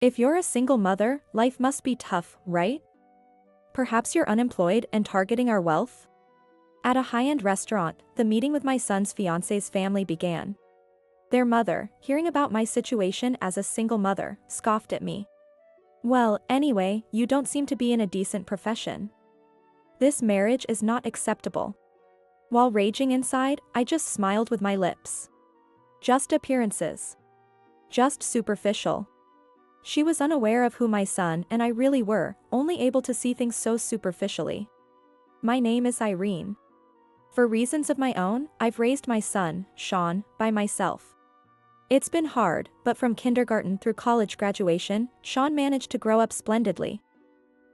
If you're a single mother, life must be tough, right? Perhaps you're unemployed and targeting our wealth? At a high-end restaurant, the meeting with my son's fiancée's family began. Their mother, hearing about my situation as a single mother, scoffed at me. Well, anyway, you don't seem to be in a decent profession. This marriage is not acceptable. While raging inside, I just smiled with my lips. Just appearances. Just superficial. She was unaware of who my son and I really were, only able to see things so superficially. My name is Irene. For reasons of my own, I've raised my son, Sean, by myself. It's been hard, but from kindergarten through college graduation, Sean managed to grow up splendidly.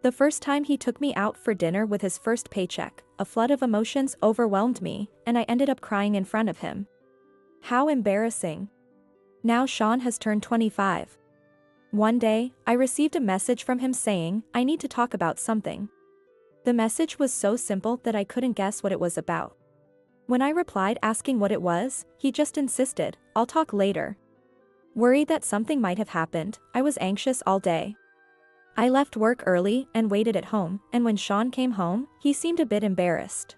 The first time he took me out for dinner with his first paycheck, a flood of emotions overwhelmed me, and I ended up crying in front of him. How embarrassing. Now Sean has turned 25. One day, I received a message from him saying, I need to talk about something. The message was so simple that I couldn't guess what it was about. When I replied asking what it was, he just insisted, I'll talk later. Worried that something might have happened, I was anxious all day. I left work early and waited at home, and when Sean came home, he seemed a bit embarrassed.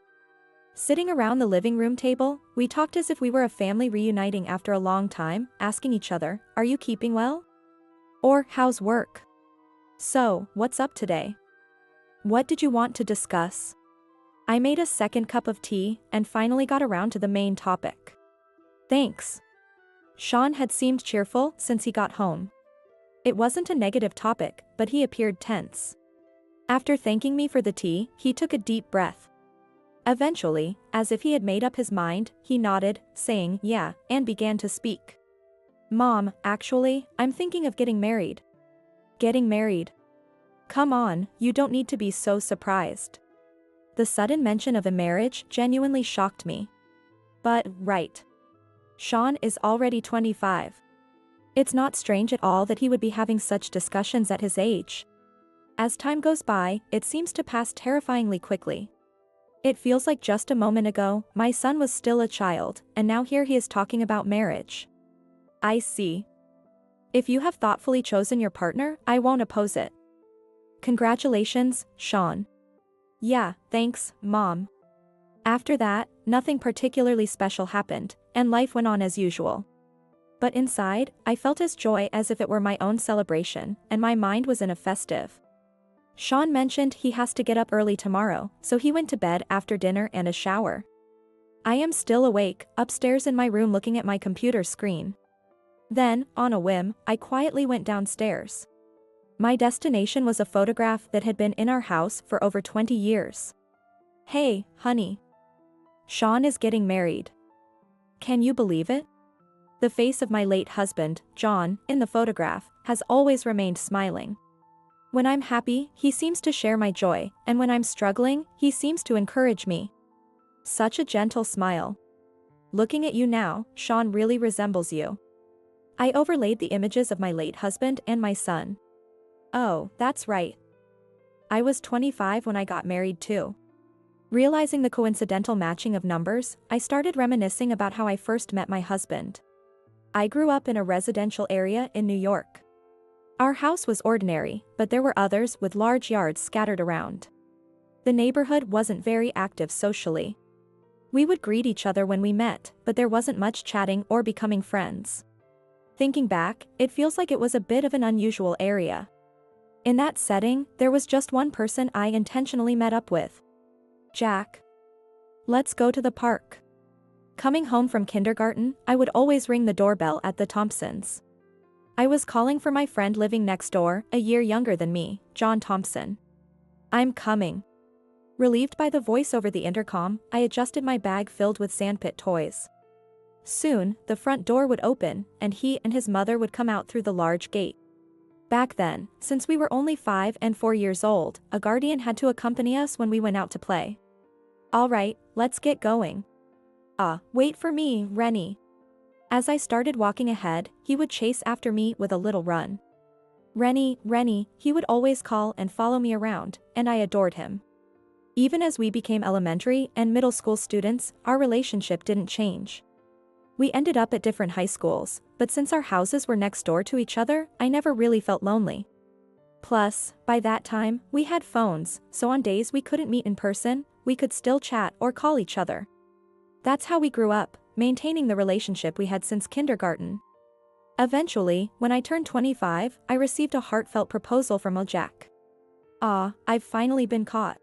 Sitting around the living room table, we talked as if we were a family reuniting after a long time, asking each other, are you keeping well? Or, how's work? So, what's up today? What did you want to discuss? I made a second cup of tea and finally got around to the main topic. Thanks. Sean had seemed cheerful since he got home. It wasn't a negative topic, but he appeared tense. After thanking me for the tea, he took a deep breath. Eventually, as if he had made up his mind, he nodded, saying, yeah, and began to speak. Mom, actually, I'm thinking of getting married. Getting married? Come on, you don't need to be so surprised. The sudden mention of a marriage genuinely shocked me. But, right. Sean is already 25. It's not strange at all that he would be having such discussions at his age. As time goes by, it seems to pass terrifyingly quickly. It feels like just a moment ago, my son was still a child, and now here he is talking about marriage. I see. If you have thoughtfully chosen your partner, I won't oppose it. Congratulations, Sean. Yeah, thanks, Mom. After that, nothing particularly special happened, and life went on as usual. But inside, I felt his joy as if it were my own celebration, and my mind was in a festive. Sean mentioned he has to get up early tomorrow, so he went to bed after dinner and a shower. I am still awake, upstairs in my room looking at my computer screen. Then, on a whim, I quietly went downstairs. My destination was a photograph that had been in our house for over 20 years. Hey, honey. Sean is getting married. Can you believe it? The face of my late husband, John, in the photograph, has always remained smiling. When I'm happy, he seems to share my joy, and when I'm struggling, he seems to encourage me. Such a gentle smile. Looking at you now, Sean really resembles you. I overlaid the images of my late husband and my son. Oh, that's right. I was 25 when I got married too. Realizing the coincidental matching of numbers, I started reminiscing about how I first met my husband. I grew up in a residential area in New York. Our house was ordinary, but there were others with large yards scattered around. The neighborhood wasn't very active socially. We would greet each other when we met, but there wasn't much chatting or becoming friends. Thinking back, it feels like it was a bit of an unusual area. In that setting, there was just one person I intentionally met up with. Jack. Let's go to the park. Coming home from kindergarten, I would always ring the doorbell at the Thompsons. I was calling for my friend living next door, a year younger than me, John Thompson. I'm coming. Relieved by the voice over the intercom, I adjusted my bag filled with sandpit toys. Soon, the front door would open, and he and his mother would come out through the large gate. Back then, since we were only 5 and 4 years old, a guardian had to accompany us when we went out to play. All right, let's get going. Wait for me, Rennie. As I started walking ahead, he would chase after me with a little run. Rennie, Rennie, he would always call and follow me around, and I adored him. Even as we became elementary and middle school students, our relationship didn't change. We ended up at different high schools, but since our houses were next door to each other, I never really felt lonely. Plus, by that time, we had phones, so on days we couldn't meet in person, we could still chat or call each other. That's how we grew up, maintaining the relationship we had since kindergarten. Eventually, when I turned 25, I received a heartfelt proposal from Jack. I've finally been caught.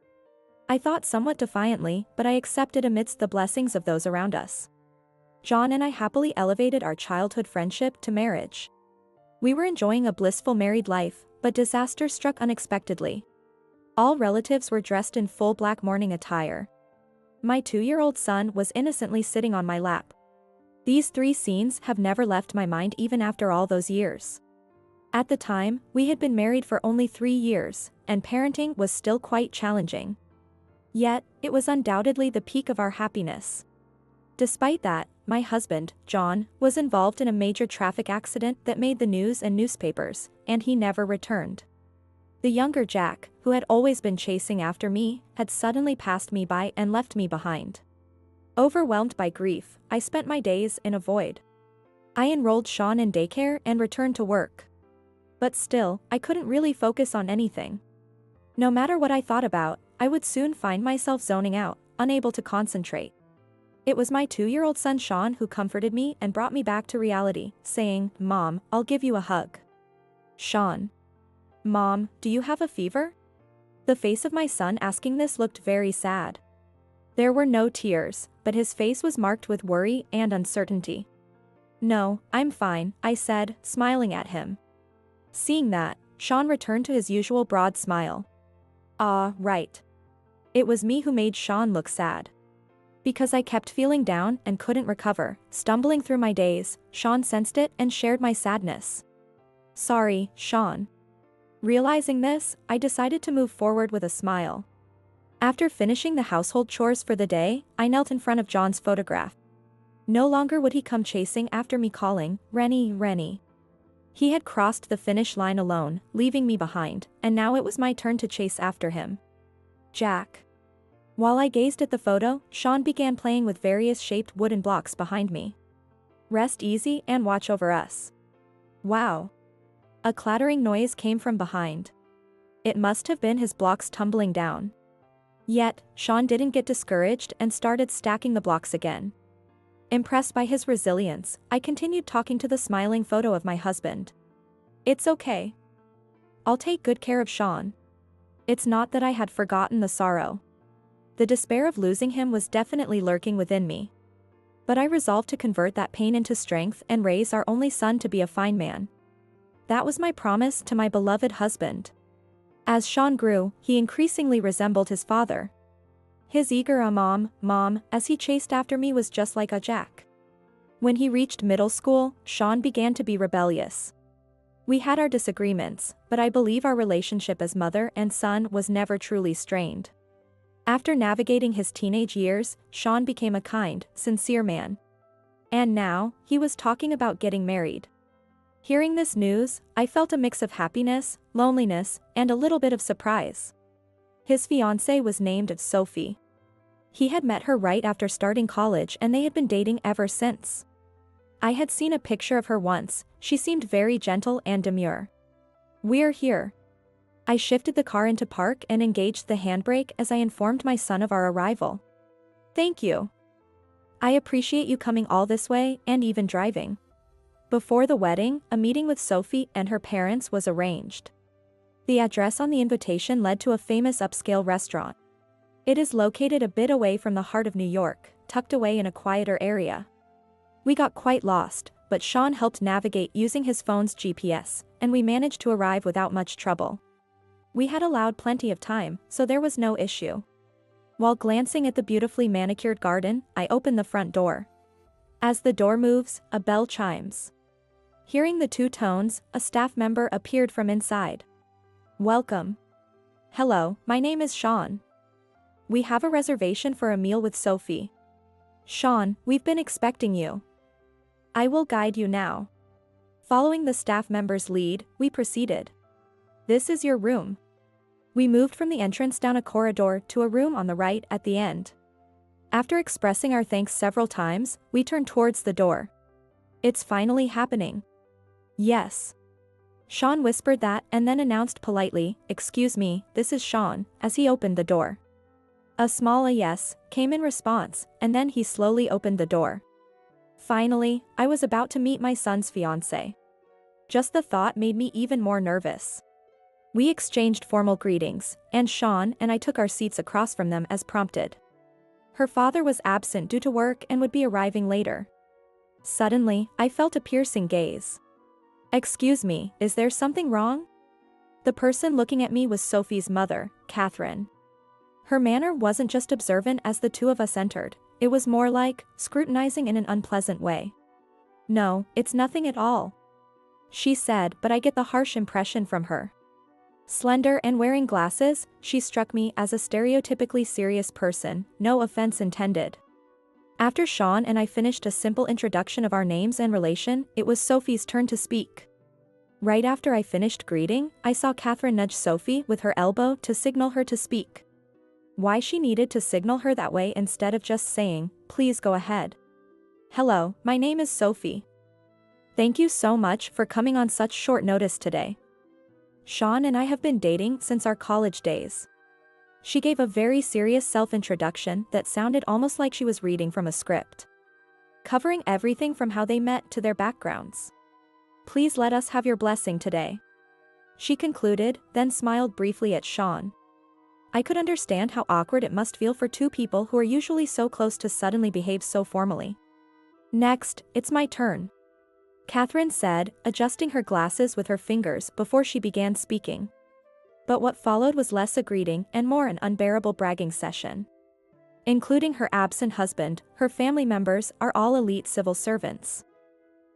I thought somewhat defiantly, but I accepted amidst the blessings of those around us. John and I happily elevated our childhood friendship to marriage. We were enjoying a blissful married life, but disaster struck unexpectedly. All relatives were dressed in full black mourning attire. My 2-year-old son was innocently sitting on my lap. These 3 scenes have never left my mind even after all those years. At the time, we had been married for only 3 years, and parenting was still quite challenging. Yet, it was undoubtedly the peak of our happiness. Despite that, my husband, John, was involved in a major traffic accident that made the news and newspapers, and he never returned. The younger Jack, who had always been chasing after me, had suddenly passed me by and left me behind. Overwhelmed by grief, I spent my days in a void. I enrolled Sean in daycare and returned to work. But still, I couldn't really focus on anything. No matter what I thought about, I would soon find myself zoning out, unable to concentrate. It was my 2-year-old son Sean who comforted me and brought me back to reality, saying, "Mom, I'll give you a hug." Sean. "Mom, do you have a fever?" The face of my son asking this looked very sad. There were no tears, but his face was marked with worry and uncertainty. "No, I'm fine," I said, smiling at him. Seeing that, Sean returned to his usual broad smile. Right. It was me who made Sean look sad. Because I kept feeling down and couldn't recover, stumbling through my days, Sean sensed it and shared my sadness. "Sorry, Sean." Realizing this, I decided to move forward with a smile. After finishing the household chores for the day, I knelt in front of John's photograph. No longer would he come chasing after me calling, "Rennie, Rennie." He had crossed the finish line alone, leaving me behind, and now it was my turn to chase after him. Jack. While I gazed at the photo, Sean began playing with various shaped wooden blocks behind me. "Rest easy and watch over us." Wow. A clattering noise came from behind. It must have been his blocks tumbling down. Yet, Sean didn't get discouraged and started stacking the blocks again. Impressed by his resilience, I continued talking to the smiling photo of my husband. "It's okay. I'll take good care of Sean." It's not that I had forgotten the sorrow. The despair of losing him was definitely lurking within me. But I resolved to convert that pain into strength and raise our only son to be a fine man. That was my promise to my beloved husband. As Sean grew, he increasingly resembled his father. His eager mom, as he chased after me was just like a Jack. When he reached middle school, Sean began to be rebellious. We had our disagreements, but I believe our relationship as mother and son was never truly strained. After navigating his teenage years, Sean became a kind, sincere man. And now, he was talking about getting married. Hearing this news, I felt a mix of happiness, loneliness, and a little bit of surprise. His fiancée was named Sophie. He had met her right after starting college and they had been dating ever since. I had seen a picture of her once, she seemed very gentle and demure. "We're here." I shifted the car into park and engaged the handbrake as I informed my son of our arrival. "Thank you. I appreciate you coming all this way and even driving." Before the wedding, a meeting with Sophie and her parents was arranged. The address on the invitation led to a famous upscale restaurant. It is located a bit away from the heart of New York, tucked away in a quieter area. We got quite lost, but Sean helped navigate using his phone's GPS, and we managed to arrive without much trouble. We had allowed plenty of time, so there was no issue. While glancing at the beautifully manicured garden, I opened the front door. As the door moves, a bell chimes. Hearing the two tones, a staff member appeared from inside. "Welcome." "Hello, my name is Sean. We have a reservation for a meal with Sophie." "Sean, we've been expecting you." "I will guide you now." Following the staff member's lead, we proceeded. "This is your room." We moved from the entrance down a corridor to a room on the right at the end. After expressing our thanks several times, we turned towards the door. It's finally happening. Yes. Sean whispered that and then announced politely, "Excuse me, this is Sean," as he opened the door. A small yes came in response, and then he slowly opened the door. Finally, I was about to meet my son's fiancée. Just the thought made me even more nervous. We exchanged formal greetings, and Sean and I took our seats across from them as prompted. Her father was absent due to work and would be arriving later. Suddenly, I felt a piercing gaze. "Excuse me, is there something wrong?" The person looking at me was Sophie's mother, Catherine. Her manner wasn't just observant as the two of us entered, it was more like scrutinizing in an unpleasant way. "No, it's nothing at all," she said, but I get the harsh impression from her. Slender and wearing glasses, she struck me as a stereotypically serious person, no offense intended. After Sean and I finished a simple introduction of our names and relation, it was Sophie's turn to speak. Right after I finished greeting, I saw Catherine nudge Sophie with her elbow to signal her to speak. Why she needed to signal her that way instead of just saying, "Please go ahead." "Hello, my name is Sophie. Thank you so much for coming on such short notice today. Sean and I have been dating since our college days." She gave a very serious self-introduction that sounded almost like she was reading from a script, covering everything from how they met to their backgrounds. "Please let us have your blessing today," she concluded, then smiled briefly at Sean. I could understand how awkward it must feel for two people who are usually so close to suddenly behave so formally. "Next, it's my turn," Catherine said, adjusting her glasses with her fingers before she began speaking. But what followed was less a greeting and more an unbearable bragging session. Including her absent husband, her family members are all elite civil servants.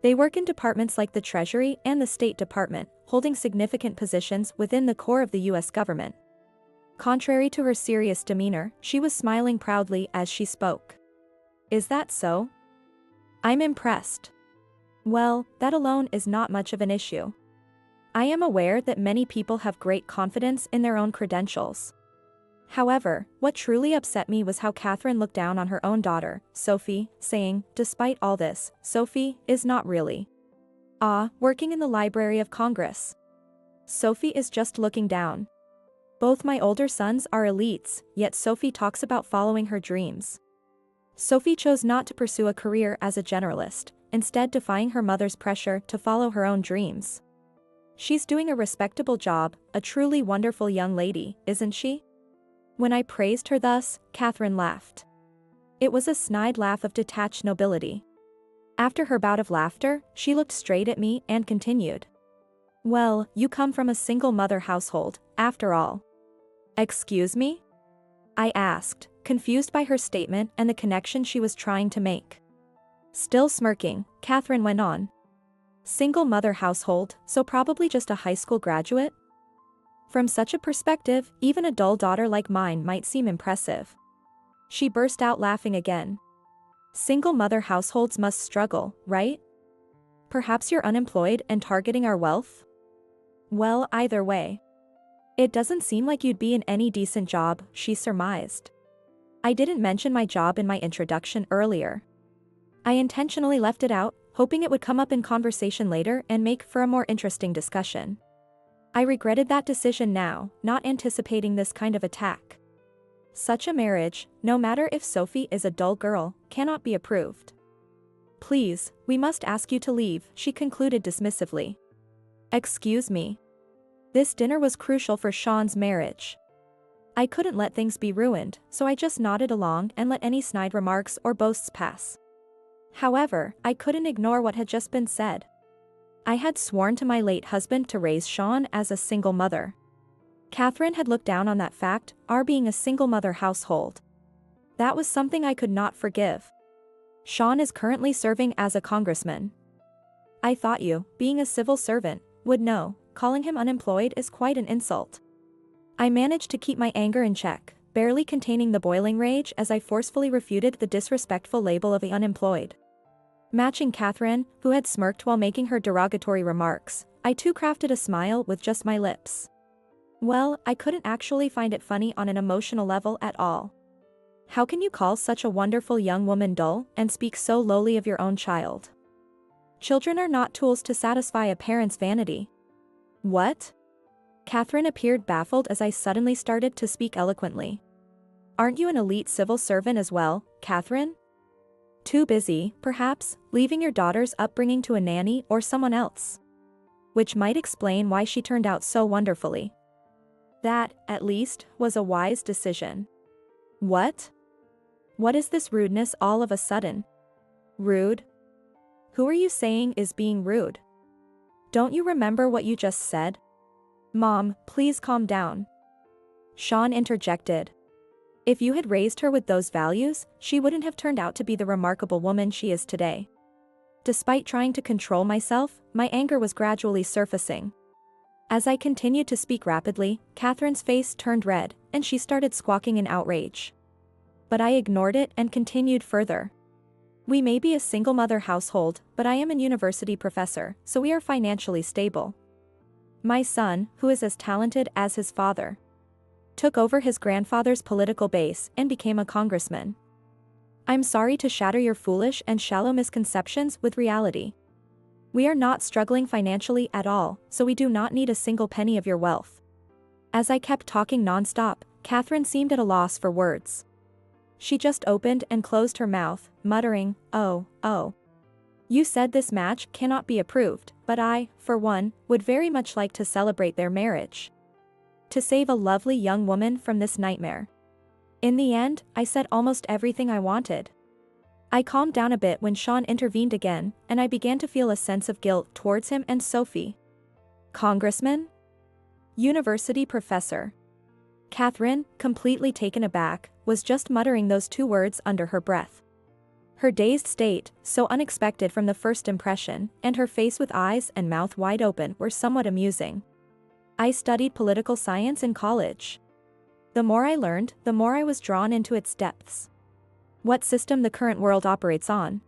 They work in departments like the Treasury and the State Department, holding significant positions within the core of the U.S. government. Contrary to her serious demeanor, she was smiling proudly as she spoke. "Is that so? I'm impressed. Well, that alone is not much of an issue. I am aware that many people have great confidence in their own credentials. However, what truly upset me was how Catherine looked down on her own daughter, Sophie, saying, despite all this, Sophie is not really working in the Library of Congress. Sophie is just looking down. Both my older sons are elites, yet Sophie talks about following her dreams. Sophie chose not to pursue a career as a generalist, instead defying her mother's pressure to follow her own dreams. She's doing a respectable job, a truly wonderful young lady, isn't she?" When I praised her thus, Catherine laughed. It was a snide laugh of detached nobility. After her bout of laughter, she looked straight at me and continued. "Well, you come from a single-mother household, after all." "Excuse me?" I asked, confused by her statement and the connection she was trying to make. Still smirking, Catherine went on. "Single-mother household, so probably just a high school graduate? From such a perspective, even a dull daughter like mine might seem impressive." She burst out laughing again. "Single-mother households must struggle, right? Perhaps you're unemployed and targeting our wealth? Well, either way. It doesn't seem like you'd be in any decent job," she surmised. I didn't mention my job in my introduction earlier. I intentionally left it out, hoping it would come up in conversation later and make for a more interesting discussion. I regretted that decision now, not anticipating this kind of attack. Such a marriage, no matter if Sophie is a dull girl, cannot be approved. "Please, we must ask you to leave," she concluded dismissively. "Excuse me. This dinner was crucial for Sean's marriage. I couldn't let things be ruined, so I just nodded along and let any snide remarks or boasts pass. However, I couldn't ignore what had just been said. I had sworn to my late husband to raise Sean as a single mother. Catherine had looked down on that fact, our being a single mother household. That was something I could not forgive. Sean is currently serving as a congressman. I thought you, being a civil servant, would know, calling him unemployed is quite an insult." I managed to keep my anger in check, barely containing the boiling rage as I forcefully refuted the disrespectful label of the unemployed. Matching Catherine, who had smirked while making her derogatory remarks, I too crafted a smile with just my lips. Well, I couldn't actually find it funny on an emotional level at all. How can you call such a wonderful young woman dull and speak so lowly of your own child? Children are not tools to satisfy a parent's vanity. What? Catherine appeared baffled as I suddenly started to speak eloquently. Aren't you an elite civil servant as well, Catherine? Too busy, perhaps, leaving your daughter's upbringing to a nanny or someone else. Which might explain why she turned out so wonderfully. That, at least, was a wise decision. What? What is this rudeness all of a sudden? Rude? Who are you saying is being rude? Don't you remember what you just said? Mom, please calm down. Sean interjected. If you had raised her with those values, she wouldn't have turned out to be the remarkable woman she is today. Despite trying to control myself, my anger was gradually surfacing. As I continued to speak rapidly, Catherine's face turned red, and she started squawking in outrage. But I ignored it and continued further. We may be a single-mother household, but I am a university professor, so we are financially stable. My son, who is as talented as his father, took over his grandfather's political base and became a congressman. I'm sorry to shatter your foolish and shallow misconceptions with reality. We are not struggling financially at all, so we do not need a single penny of your wealth. As I kept talking non-stop, Catherine seemed at a loss for words. She just opened and closed her mouth, muttering, "Oh, oh. You said this match cannot be approved, but I, for one, would very much like to celebrate their marriage. To save a lovely young woman from this nightmare." In the end, I said almost everything I wanted. I calmed down a bit when Sean intervened again, and I began to feel a sense of guilt towards him and Sophie. Congressman? University professor. Catherine, completely taken aback, was just muttering those two words under her breath. Her dazed state, so unexpected from the first impression, and her face with eyes and mouth wide open were somewhat amusing. I studied political science in college. The more I learned, the more I was drawn into its depths. What system the current world operates on?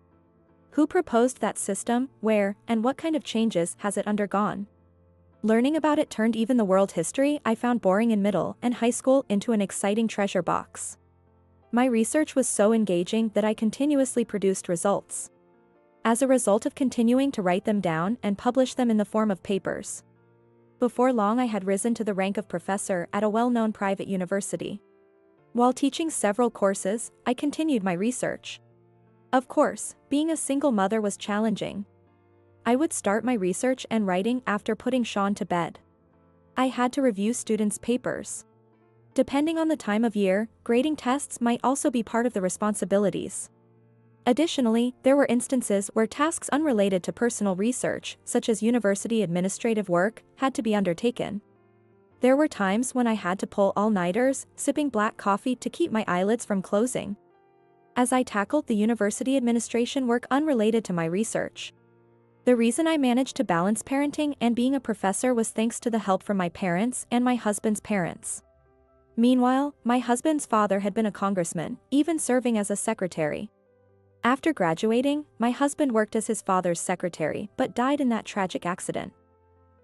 Who proposed that system, where, and what kind of changes has it undergone? Learning about it turned even the world history I found boring in middle and high school into an exciting treasure box. My research was so engaging that I continuously produced results. As a result of continuing to write them down and publish them in the form of papers. Before long I had risen to the rank of professor at a well-known private university. While teaching several courses, I continued my research. Of course, being a single mother was challenging. I would start my research and writing after putting Sean to bed. I had to review students' papers. Depending on the time of year, grading tests might also be part of the responsibilities. Additionally, there were instances where tasks unrelated to personal research, such as university administrative work, had to be undertaken. There were times when I had to pull all-nighters, sipping black coffee to keep my eyelids from closing. As I tackled the university administration work unrelated to my research. The reason I managed to balance parenting and being a professor was thanks to the help from my parents and my husband's parents. Meanwhile, my husband's father had been a congressman, even serving as a secretary. After graduating, my husband worked as his father's secretary but died in that tragic accident.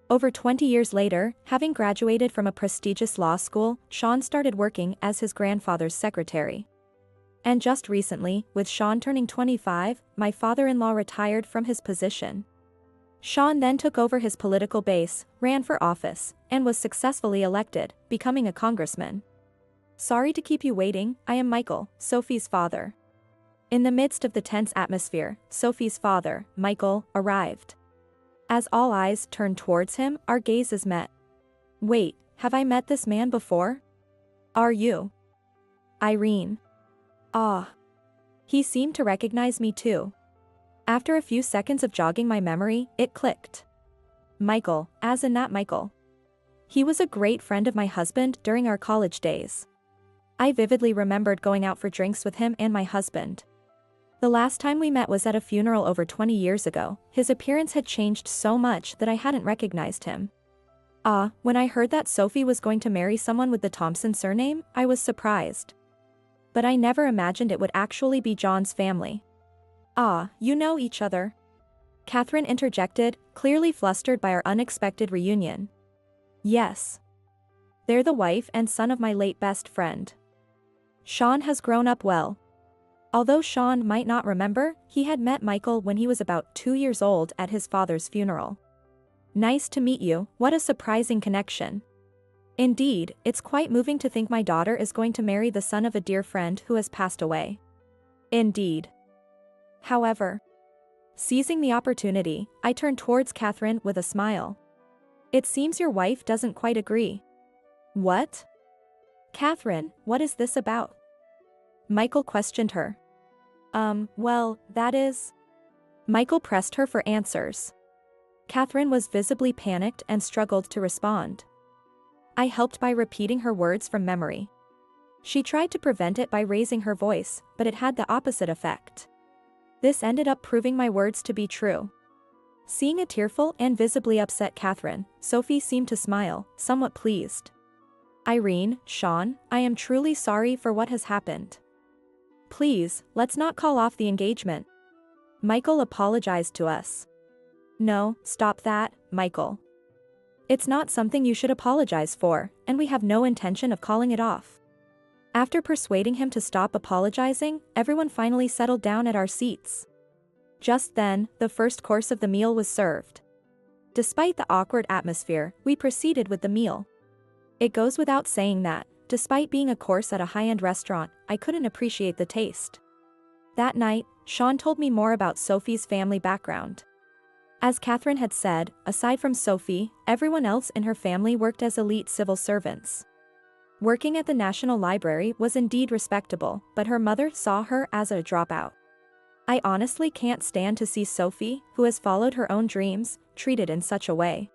Over 20 years later, having graduated from a prestigious law school, Sean started working as his grandfather's secretary. And just recently, with Sean turning 25, my father-in-law retired from his position. Sean then took over his political base, ran for office, and was successfully elected, becoming a congressman. Sorry to keep you waiting, I am Michael, Sophie's father. In the midst of the tense atmosphere, Sophie's father, Michael, arrived. As all eyes turned towards him, our gazes met. Wait, have I met this man before? Are you Irene? Ah. He seemed to recognize me too. After a few seconds of jogging my memory, it clicked. Michael, as in that Michael. He was a great friend of my husband during our college days. I vividly remembered going out for drinks with him and my husband. The last time we met was at a funeral over 20 years ago. His appearance had changed so much that I hadn't recognized him. When I heard that Sophie was going to marry someone with the Thompson surname, I was surprised. But I never imagined it would actually be John's family. You know each other? Catherine interjected, clearly flustered by our unexpected reunion. Yes. They're the wife and son of my late best friend. Sean has grown up well. Although Sean might not remember, he had met Michael when he was about 2 years old at his father's funeral. Nice to meet you, what a surprising connection. Indeed, it's quite moving to think my daughter is going to marry the son of a dear friend who has passed away. Indeed. However, seizing the opportunity, I turned towards Catherine with a smile. It seems your wife doesn't quite agree. What? Catherine, what is this about? Michael questioned her. Well, that is... Michael pressed her for answers. Catherine was visibly panicked and struggled to respond. I helped by repeating her words from memory. She tried to prevent it by raising her voice, but it had the opposite effect. This ended up proving my words to be true. Seeing a tearful and visibly upset Catherine, Sophie seemed to smile, somewhat pleased. Irene, Sean, I am truly sorry for what has happened. Please, let's not call off the engagement. Michael apologized to us. No, stop that, Michael. It's not something you should apologize for, and we have no intention of calling it off. After persuading him to stop apologizing, everyone finally settled down at our seats. Just then, the first course of the meal was served. Despite the awkward atmosphere, we proceeded with the meal. It goes without saying that, despite being a course at a high-end restaurant, I couldn't appreciate the taste. That night, Sean told me more about Sophie's family background. As Catherine had said, aside from Sophie, everyone else in her family worked as elite civil servants. Working at the National Library was indeed respectable, but her mother saw her as a dropout. I honestly can't stand to see Sophie, who has followed her own dreams, treated in such a way.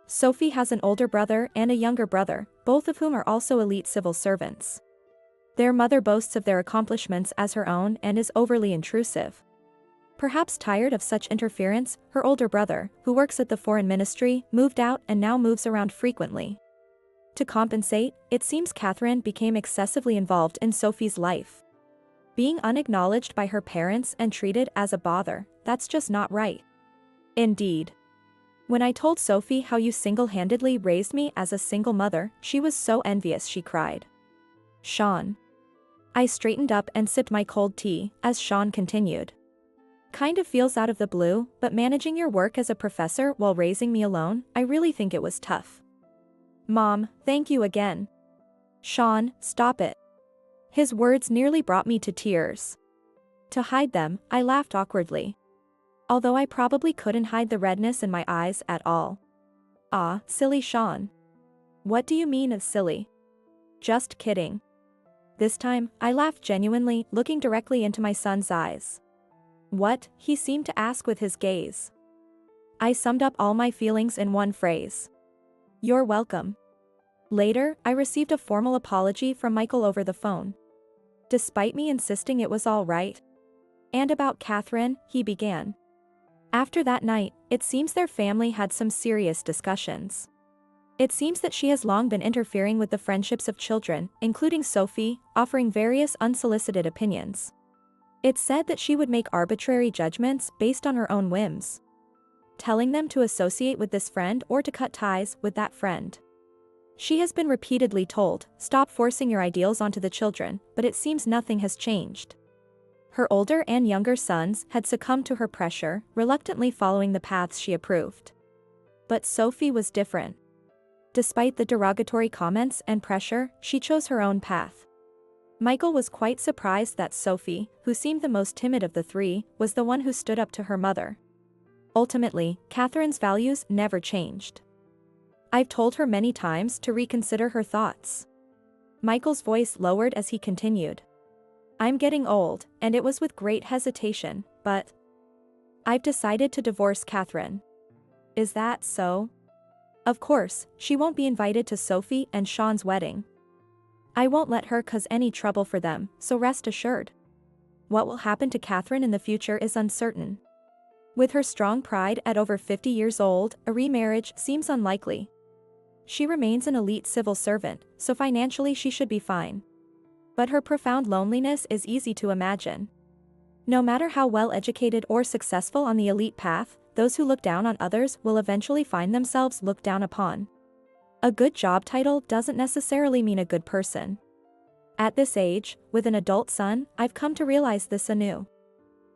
Sophie has an older brother and a younger brother, both of whom are also elite civil servants. Their mother boasts of their accomplishments as her own and is overly intrusive. Perhaps tired of such interference, her older brother, who works at the foreign ministry, moved out and now moves around frequently. To compensate, it seems Catherine became excessively involved in Sophie's life. Being unacknowledged by her parents and treated as a bother, that's just not right. Indeed. When I told Sophie how you single-handedly raised me as a single mother, she was so envious she cried. Sean. I straightened up and sipped my cold tea, as Sean continued. Kind of feels out of the blue, but managing your work as a professor while raising me alone, I really think it was tough. Mom, thank you again. Sean, stop it. His words nearly brought me to tears. To hide them, I laughed awkwardly. Although I probably couldn't hide the redness in my eyes at all. Ah, silly Sean. What do you mean of silly? Just kidding. This time, I laughed genuinely, looking directly into my son's eyes. What? He seemed to ask with his gaze. I summed up all my feelings in one phrase. You're welcome. Later, I received a formal apology from Michael over the phone. Despite me insisting it was all right. And about Catherine, he began. After that night, it seems their family had some serious discussions. It seems that she has long been interfering with the friendships of children, including Sophie, offering various unsolicited opinions. It's said that she would make arbitrary judgments based on her own whims, telling them to associate with this friend or to cut ties with that friend. She has been repeatedly told, stop forcing your ideals onto the children, but it seems nothing has changed. Her older and younger sons had succumbed to her pressure, reluctantly following the paths she approved. But Sophie was different. Despite the derogatory comments and pressure, she chose her own path. Michael was quite surprised that Sophie, who seemed the most timid of the three, was the one who stood up to her mother. Ultimately, Catherine's values never changed. I've told her many times to reconsider her thoughts. Michael's voice lowered as he continued. I'm getting old, and it was with great hesitation, but I've decided to divorce Catherine. Is that so? Of course, she won't be invited to Sophie and Sean's wedding. I won't let her cause any trouble for them, so rest assured. What will happen to Catherine in the future is uncertain. With her strong pride at over 50 years old, a remarriage seems unlikely. She remains an elite civil servant, so financially she should be fine. But her profound loneliness is easy to imagine. No matter how well educated or successful on the elite path, those who look down on others will eventually find themselves looked down upon. A good job title doesn't necessarily mean a good person. At this age, with an adult son, I've come to realize this anew.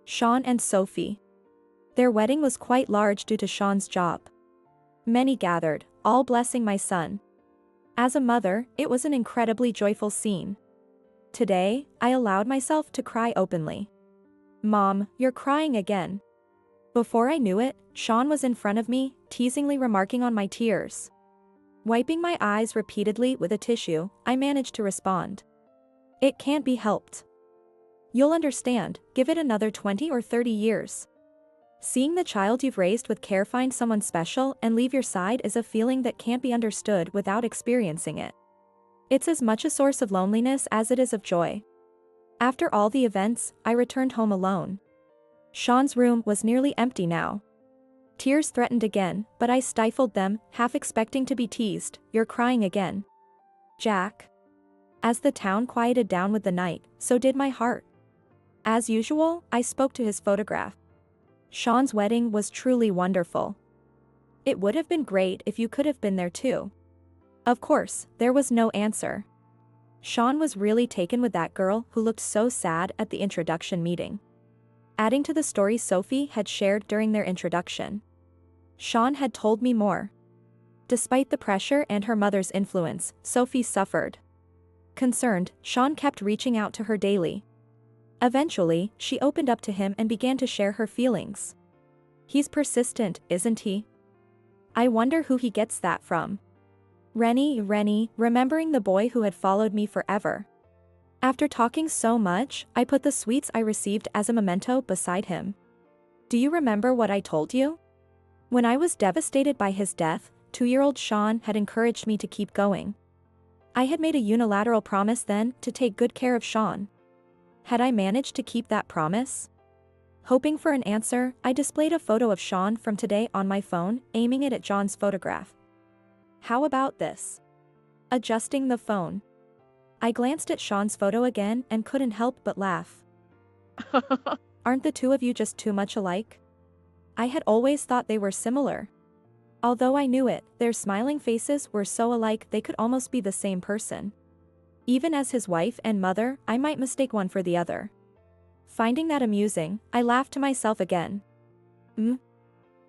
Sean and Sophie. Their wedding was quite large due to Sean's job. Many gathered, all blessing my son. As a mother, it was an incredibly joyful scene. Today, I allowed myself to cry openly. "Mom, you're crying again." Before I knew it, Sean was in front of me, teasingly remarking on my tears. Wiping my eyes repeatedly with a tissue, I managed to respond. "It can't be helped. You'll understand, give it another 20 or 30 years. Seeing the child you've raised with care find someone special and leave your side is a feeling that can't be understood without experiencing it. It's as much a source of loneliness as it is of joy." After all the events, I returned home alone. Sean's room was nearly empty now. Tears threatened again, but I stifled them, half expecting to be teased. "You're crying again, Jack." As the town quieted down with the night, so did my heart. As usual, I spoke to his photograph. Sean's wedding was truly wonderful. "It would have been great if you could have been there too." Of course, there was no answer. Sean was really taken with that girl who looked so sad at the introduction meeting. Adding to the story Sophie had shared during their introduction. Sean had told me more. Despite the pressure and her mother's influence, Sophie suffered. Concerned, Sean kept reaching out to her daily. Eventually, she opened up to him and began to share her feelings. "He's persistent, isn't he? I wonder who he gets that from." Rennie, remembering the boy who had followed me forever. After talking so much, I put the sweets I received as a memento beside him. "Do you remember what I told you? When I was devastated by his death, 2-year-old Sean had encouraged me to keep going. I had made a unilateral promise then to take good care of Sean. Had I managed to keep that promise?" Hoping for an answer, I displayed a photo of Sean from today on my phone, aiming it at John's photograph. "How about this?" Adjusting the phone. I glanced at Sean's photo again and couldn't help but laugh. "Aren't the two of you just too much alike?" I had always thought they were similar. Although I knew it, their smiling faces were so alike they could almost be the same person. Even as his wife and mother, I might mistake one for the other. Finding that amusing, I laughed to myself again.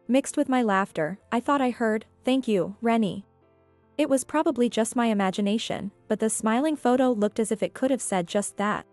Mixed with my laughter, I thought I heard, "Thank you, Rennie." It was probably just my imagination, but the smiling photo looked as if it could have said just that.